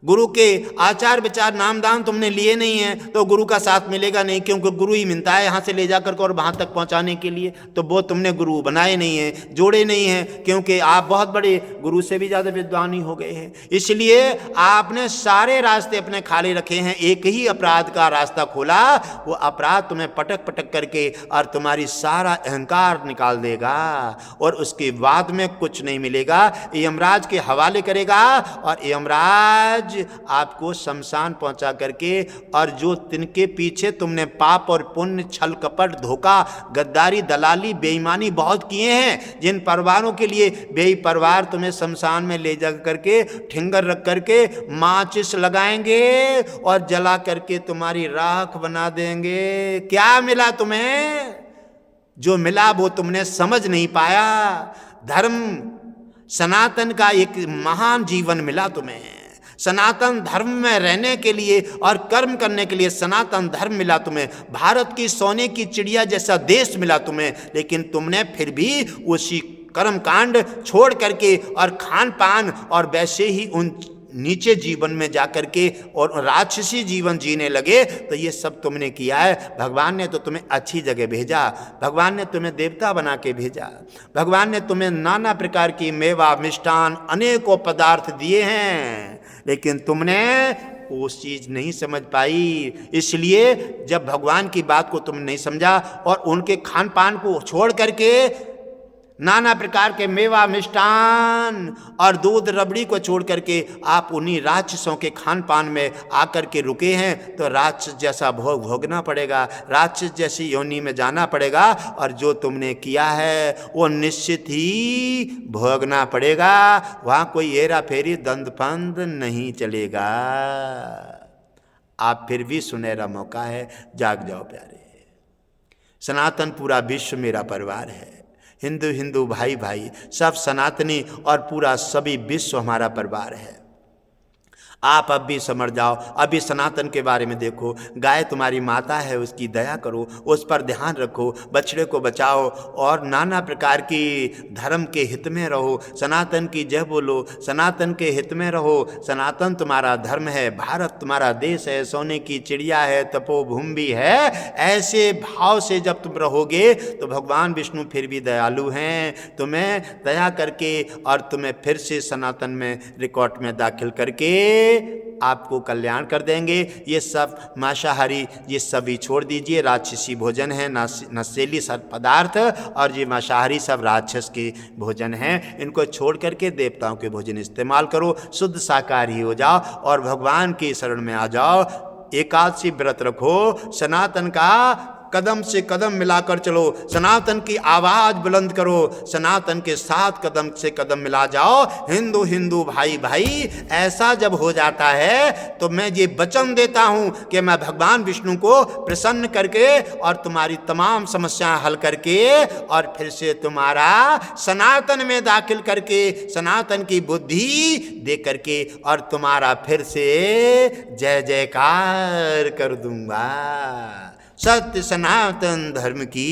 गुरु के आचार विचार नाम दान तुमने लिए नहीं है, तो गुरु का साथ मिलेगा नहीं, क्योंकि गुरु ही मिलता है यहाँ से ले जाकर और वहाँ तक पहुँचाने के लिए। तो वो तुमने गुरु बनाए नहीं हैं, जोड़े नहीं हैं, क्योंकि आप बहुत बड़े गुरु से भी ज़्यादा विद्वान ही हो गए हैं। इसलिए आपने सारे रास्ते अपने खाली रखे हैं, एक ही अपराध का रास्ता खोला। वो अपराध तुम्हें पटक पटक करके और तुम्हारी सारा अहंकार निकाल देगा और उसके बाद में कुछ नहीं मिलेगा। यमराज के हवाले करेगा और यमराज आपको शमशान पहुंचा करके, और जो तिनके पीछे तुमने पाप और पुण्य, छल कपट, धोखा, गद्दारी, दलाली, बेईमानी बहुत किए हैं, जिन परिवारों के लिए बेई परिवार तुम्हें शमशान में ले जा करके ठिंगर रख करके माचिस लगाएंगे और जला करके तुम्हारी राख बना देंगे। क्या मिला तुम्हें? जो मिला वो तुमने समझ नहीं पाया। धर्म सनातन का एक महान जीवन मिला तुम्हें। सनातन धर्म में रहने के लिए और कर्म करने के लिए सनातन धर्म मिला तुम्हें। भारत की सोने की चिड़िया जैसा देश मिला तुम्हें, लेकिन तुमने फिर भी उसी कर्म कांड छोड़ करके और खान पान और वैसे ही उन नीचे जीवन में जाकर के और राक्षसी जीवन जीने लगे। तो ये सब तुमने किया है। भगवान ने तो तुम्हें अच्छी जगह भेजा, भगवान ने तुम्हें देवता बना के भेजा, भगवान ने तुम्हें नाना प्रकार की मेवा, मिष्ठान, अनेकों पदार्थ दिए हैं, लेकिन तुमने वो चीज नहीं समझ पाई। इसलिए जब भगवान की बात को तुम नहीं समझा और उनके खान पान को छोड़ करके नाना प्रकार के मेवा, मिष्ठान और दूध, रबड़ी को छोड़ करके आप उन्हीं राक्षसों के खान पान में आकर के रुके हैं, तो राक्षस जैसा भोग भोगना पड़ेगा, राक्षस जैसी योनि में जाना पड़ेगा। और जो तुमने किया है वो निश्चित ही भोगना पड़ेगा। वहाँ कोई हेरा फेरी, दंड फंद नहीं चलेगा। आप फिर भी सुनहरा मौका है, जाग जाओ प्यारे। सनातन पूरा विश्व मेरा परिवार है। हिंदू हिंदू भाई भाई सब सनातनी और पूरा सभी विश्व हमारा परिवार है। आप अब भी समझ जाओ, अभी सनातन के बारे में देखो। गाय तुम्हारी माता है, उसकी दया करो, उस पर ध्यान रखो, बछड़े को बचाओ और नाना प्रकार की धर्म के हित में रहो। सनातन की जय बोलो, सनातन के हित में रहो। सनातन तुम्हारा धर्म है, भारत तुम्हारा देश है, सोने की चिड़िया है, तपोभूमि भी है। ऐसे भाव से जब तुम रहोगे तो भगवान विष्णु फिर भी दयालु हैं, तुम्हें दया करके और तुम्हें फिर से सनातन में रिकॉर्ड में दाखिल करके आपको कल्याण कर देंगे। ये सब मांसाहारी ये सभी छोड़ दीजिए, राक्षसी भोजन है, नशीली सब पदार्थ और ये मांसाहारी सब राक्षस के भोजन हैं। इनको छोड़ करके देवताओं के भोजन इस्तेमाल करो, शुद्ध शाकाहारी हो जाओ और भगवान की शरण में आ जाओ। एकादशी व्रत रखो, सनातन का कदम से कदम मिलाकर चलो, सनातन की आवाज बुलंद करो, सनातन के साथ कदम से कदम मिला जाओ। हिंदू हिंदू भाई भाई ऐसा जब हो जाता है तो मैं ये वचन देता हूं कि मैं भगवान विष्णु को प्रसन्न करके और तुम्हारी तमाम समस्याएं हल करके और फिर से तुम्हारा सनातन में दाखिल करके सनातन की बुद्धि दे करके और तुम्हारा फिर से जय जयकार कर दूंगा। सत्य सनातन धर्म की।